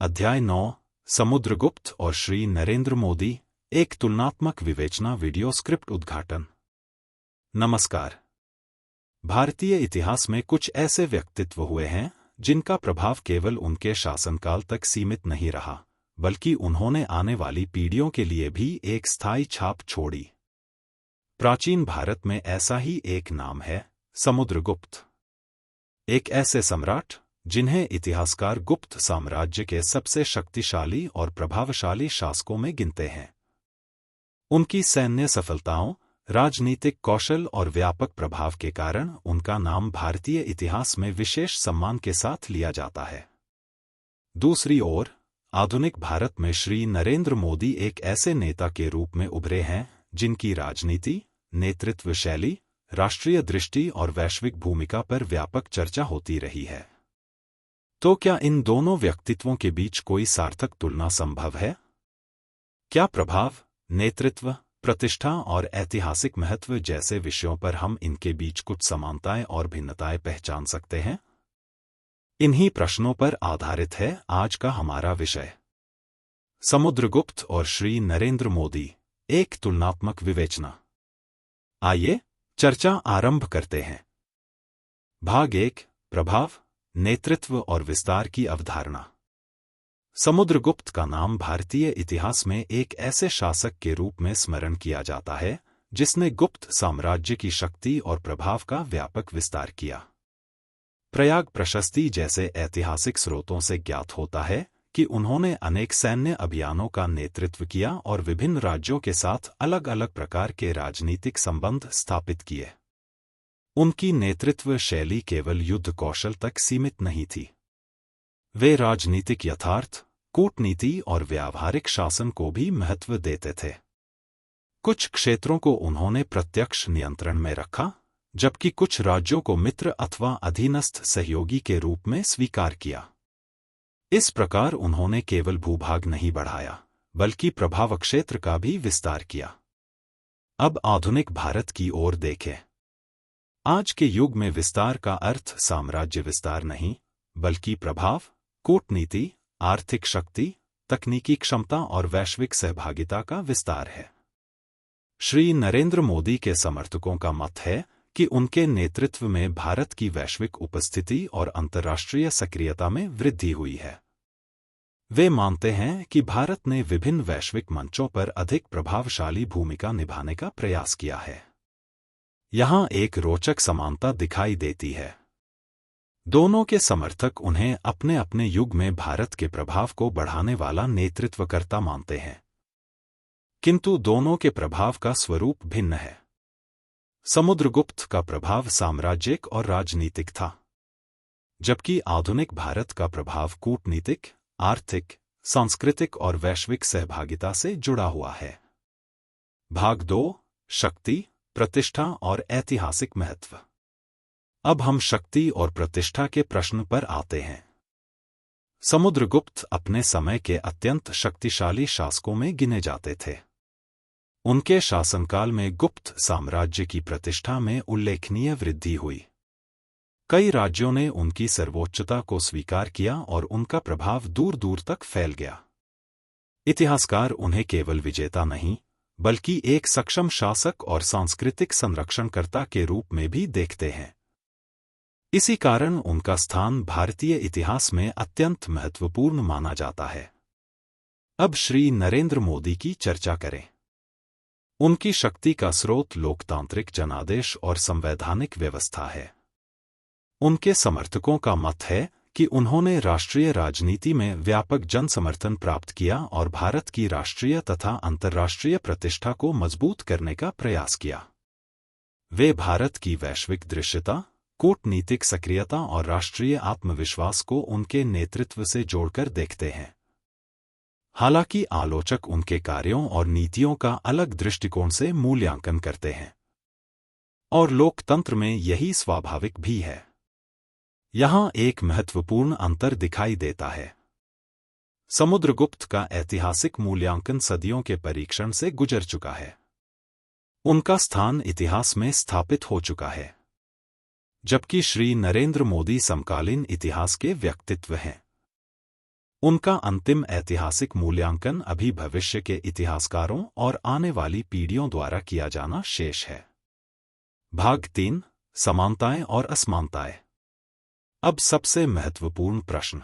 अध्याय 9 समुद्रगुप्त और श्री नरेंद्र मोदी, एक तुलनात्मक विवेचना वीडियो स्क्रिप्ट उद्घाटन। नमस्कार। भारतीय इतिहास में कुछ ऐसे व्यक्तित्व हुए हैं जिनका प्रभाव केवल उनके शासनकाल तक सीमित नहीं रहा, बल्कि उन्होंने आने वाली पीढ़ियों के लिए भी एक स्थायी छाप छोड़ी। प्राचीन भारत में ऐसा ही एक नाम है, समुद्रगुप्त। एक ऐसे सम्राट जिन्हें इतिहासकार गुप्त साम्राज्य के सबसे शक्तिशाली और प्रभावशाली शासकों में गिनते हैं। उनकी सैन्य सफलताओं, राजनीतिक कौशल और व्यापक प्रभाव के कारण उनका नाम भारतीय इतिहास में विशेष सम्मान के साथ लिया जाता है। दूसरी ओर, आधुनिक भारत में श्री नरेंद्र मोदी एक ऐसे नेता के रूप में उभरे हैं जिनकी राजनीति, नेतृत्व शैली, राष्ट्रीय दृष्टि और वैश्विक भूमिका पर व्यापक चर्चा होती रही है। तो क्या इन दोनों व्यक्तित्वों के बीच कोई सार्थक तुलना संभव है? क्या प्रभाव, नेतृत्व, प्रतिष्ठा और ऐतिहासिक महत्व जैसे विषयों पर हम इनके बीच कुछ समानताएं और भिन्नताएं पहचान सकते हैं? इन्हीं प्रश्नों पर आधारित है आज का हमारा विषय। समुद्रगुप्त और श्री नरेंद्र मोदी, एक तुलनात्मक विवेचना। आइए चर्चा आरंभ करते हैं। भाग 1, प्रभाव, नेतृत्व और विस्तार की अवधारणा। समुद्रगुप्त का नाम भारतीय इतिहास में एक ऐसे शासक के रूप में स्मरण किया जाता है जिसने गुप्त साम्राज्य की शक्ति और प्रभाव का व्यापक विस्तार किया। प्रयाग प्रशस्ति जैसे ऐतिहासिक स्रोतों से ज्ञात होता है कि उन्होंने अनेक सैन्य अभियानों का नेतृत्व किया और विभिन्न राज्यों के साथ अलग अलग प्रकार के राजनीतिक संबंध स्थापित किए। उनकी नेतृत्व शैली केवल युद्ध कौशल तक सीमित नहीं थी। वे राजनीतिक यथार्थ, कूटनीति और व्यावहारिक शासन को भी महत्व देते थे। कुछ क्षेत्रों को उन्होंने प्रत्यक्ष नियंत्रण में रखा, जबकि कुछ राज्यों को मित्र अथवा अधीनस्थ सहयोगी के रूप में स्वीकार किया। इस प्रकार उन्होंने केवल भूभाग नहीं बढ़ाया, बल्कि प्रभाव क्षेत्र का भी विस्तार किया। अब आधुनिक भारत की ओर देखें। आज के युग में विस्तार का अर्थ साम्राज्य विस्तार नहीं, बल्कि प्रभाव, कूटनीति, आर्थिक शक्ति, तकनीकी क्षमता और वैश्विक सहभागिता का विस्तार है। श्री नरेंद्र मोदी के समर्थकों का मत है कि उनके नेतृत्व में भारत की वैश्विक उपस्थिति और अंतर्राष्ट्रीय सक्रियता में वृद्धि हुई है। वे मानते हैं कि भारत ने विभिन्न वैश्विक मंचों पर अधिक प्रभावशाली भूमिका निभाने का प्रयास किया है। यहाँ एक रोचक समानता दिखाई देती है। दोनों के समर्थक उन्हें अपने अपने युग में भारत के प्रभाव को बढ़ाने वाला नेतृत्वकर्ता मानते हैं, किंतु दोनों के प्रभाव का स्वरूप भिन्न है। समुद्रगुप्त का प्रभाव साम्राज्यिक और राजनीतिक था, जबकि आधुनिक भारत का प्रभाव कूटनीतिक, आर्थिक, सांस्कृतिक और वैश्विक सहभागिता से जुड़ा हुआ है। भाग 2, शक्ति, प्रतिष्ठा और ऐतिहासिक महत्व। अब हम शक्ति और प्रतिष्ठा के प्रश्न पर आते हैं। समुद्रगुप्त अपने समय के अत्यंत शक्तिशाली शासकों में गिने जाते थे। उनके शासनकाल में गुप्त साम्राज्य की प्रतिष्ठा में उल्लेखनीय वृद्धि हुई। कई राज्यों ने उनकी सर्वोच्चता को स्वीकार किया और उनका प्रभाव दूर दूर तक फैल गया। इतिहासकार उन्हें केवल विजेता नहीं, बल्कि एक सक्षम शासक और सांस्कृतिक संरक्षणकर्ता के रूप में भी देखते हैं। इसी कारण उनका स्थान भारतीय इतिहास में अत्यंत महत्वपूर्ण माना जाता है। अब श्री नरेंद्र मोदी की चर्चा करें। उनकी शक्ति का स्रोत लोकतांत्रिक जनादेश और संवैधानिक व्यवस्था है। उनके समर्थकों का मत है कि उन्होंने राष्ट्रीय राजनीति में व्यापक जन समर्थन प्राप्त किया और भारत की राष्ट्रीय तथा अंतर्राष्ट्रीय प्रतिष्ठा को मजबूत करने का प्रयास किया। वे भारत की वैश्विक दृश्यता, कूटनीतिक सक्रियता और राष्ट्रीय आत्मविश्वास को उनके नेतृत्व से जोड़कर देखते हैं। हालांकि आलोचक उनके कार्यों और नीतियों का अलग दृष्टिकोण से मूल्यांकन करते हैं, और लोकतंत्र में यही स्वाभाविक भी है। यहाँ एक महत्वपूर्ण अंतर दिखाई देता है। समुद्रगुप्त का ऐतिहासिक मूल्यांकन सदियों के परीक्षण से गुजर चुका है। उनका स्थान इतिहास में स्थापित हो चुका है, जबकि श्री नरेंद्र मोदी समकालीन इतिहास के व्यक्तित्व हैं। उनका अंतिम ऐतिहासिक मूल्यांकन अभी भविष्य के इतिहासकारों और आने वाली पीढ़ियों द्वारा किया जाना शेष है। भाग 3, समानताएं और असमानताएं। अब सबसे महत्वपूर्ण प्रश्न,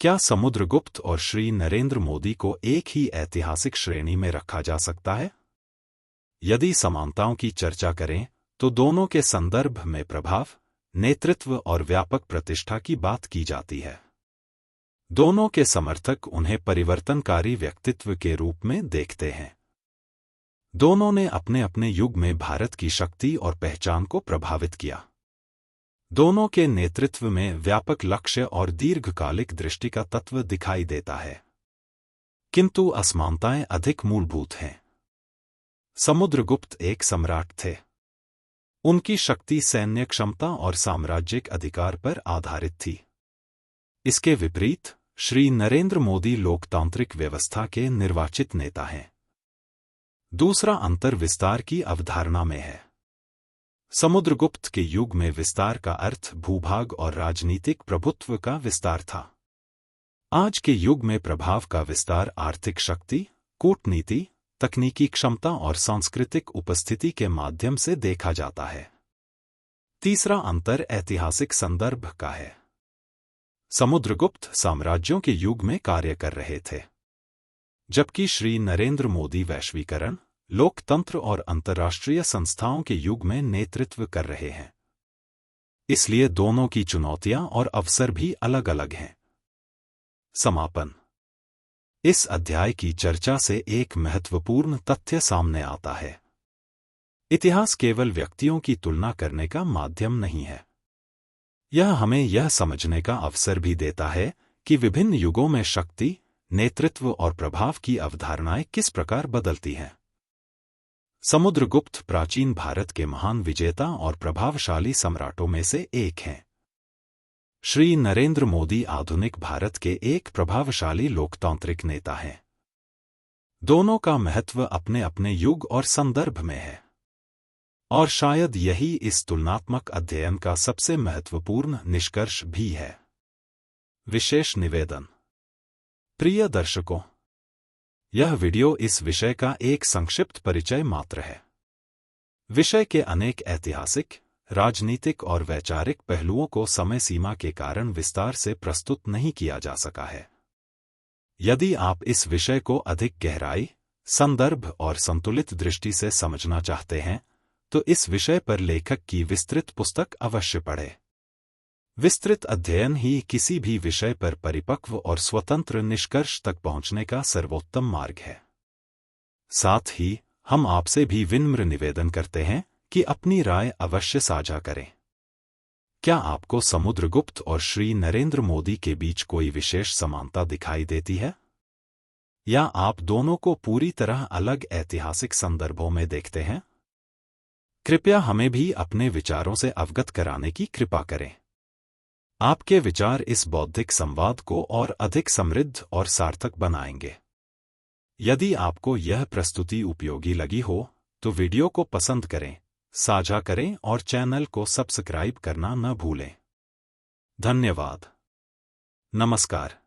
क्या समुद्रगुप्त और श्री नरेंद्र मोदी को एक ही ऐतिहासिक श्रेणी में रखा जा सकता है? यदि समानताओं की चर्चा करें तो दोनों के संदर्भ में प्रभाव, नेतृत्व और व्यापक प्रतिष्ठा की बात की जाती है। दोनों के समर्थक उन्हें परिवर्तनकारी व्यक्तित्व के रूप में देखते हैं। दोनों ने अपने अपने युग में भारत की शक्ति और पहचान को प्रभावित किया। दोनों के नेतृत्व में व्यापक लक्ष्य और दीर्घकालिक दृष्टि का तत्व दिखाई देता है, किंतु असमानताएं अधिक मूलभूत हैं। समुद्रगुप्त एक सम्राट थे। उनकी शक्ति सैन्य क्षमता और साम्राज्यिक अधिकार पर आधारित थी। इसके विपरीत श्री नरेंद्र मोदी लोकतांत्रिक व्यवस्था के निर्वाचित नेता हैं। दूसरा अंतर विस्तार की अवधारणा में है। समुद्रगुप्त के युग में विस्तार का अर्थ भूभाग और राजनीतिक प्रभुत्व का विस्तार था। आज के युग में प्रभाव का विस्तार आर्थिक शक्ति, कूटनीति, तकनीकी क्षमता और सांस्कृतिक उपस्थिति के माध्यम से देखा जाता है। तीसरा अंतर ऐतिहासिक संदर्भ का है। समुद्रगुप्त साम्राज्यों के युग में कार्य कर रहे थे, जबकि श्री नरेंद्र मोदी वैश्वीकरण, लोकतंत्र और अंतर्राष्ट्रीय संस्थाओं के युग में नेतृत्व कर रहे हैं। इसलिए दोनों की चुनौतियां और अवसर भी अलग अलग हैं। समापन। इस अध्याय की चर्चा से एक महत्वपूर्ण तथ्य सामने आता है। इतिहास केवल व्यक्तियों की तुलना करने का माध्यम नहीं है। यह हमें यह समझने का अवसर भी देता है कि विभिन्न युगों में शक्ति, नेतृत्व और प्रभाव की अवधारणाएं किस प्रकार बदलती हैं। समुद्रगुप्त प्राचीन भारत के महान विजेता और प्रभावशाली सम्राटों में से एक हैं। श्री नरेंद्र मोदी आधुनिक भारत के एक प्रभावशाली लोकतांत्रिक नेता हैं। दोनों का महत्व अपने अपने युग और संदर्भ में है, और शायद यही इस तुलनात्मक अध्ययन का सबसे महत्वपूर्ण निष्कर्ष भी है। विशेष निवेदन। प्रिय दर्शकों, यह वीडियो इस विषय का एक संक्षिप्त परिचय मात्र है। विषय के अनेक ऐतिहासिक, राजनीतिक और वैचारिक पहलुओं को समय सीमा के कारण विस्तार से प्रस्तुत नहीं किया जा सका है। यदि आप इस विषय को अधिक गहराई, संदर्भ और संतुलित दृष्टि से समझना चाहते हैं, तो इस विषय पर लेखक की विस्तृत पुस्तक अवश्य पढ़ें। विस्तृत अध्ययन ही किसी भी विषय पर परिपक्व और स्वतंत्र निष्कर्ष तक पहुंचने का सर्वोत्तम मार्ग है। साथ ही हम आपसे भी विनम्र निवेदन करते हैं कि अपनी राय अवश्य साझा करें। क्या आपको समुद्रगुप्त और श्री नरेंद्र मोदी के बीच कोई विशेष समानता दिखाई देती है? या आप दोनों को पूरी तरह अलग ऐतिहासिक संदर्भों में देखते हैं? कृपया हमें भी अपने विचारों से अवगत कराने की कृपा करें। आपके विचार इस बौद्धिक संवाद को और अधिक समृद्ध और सार्थक बनाएंगे। यदि आपको यह प्रस्तुति उपयोगी लगी हो तो वीडियो को पसंद करें, साझा करें और चैनल को सब्सक्राइब करना न भूलें। धन्यवाद। नमस्कार।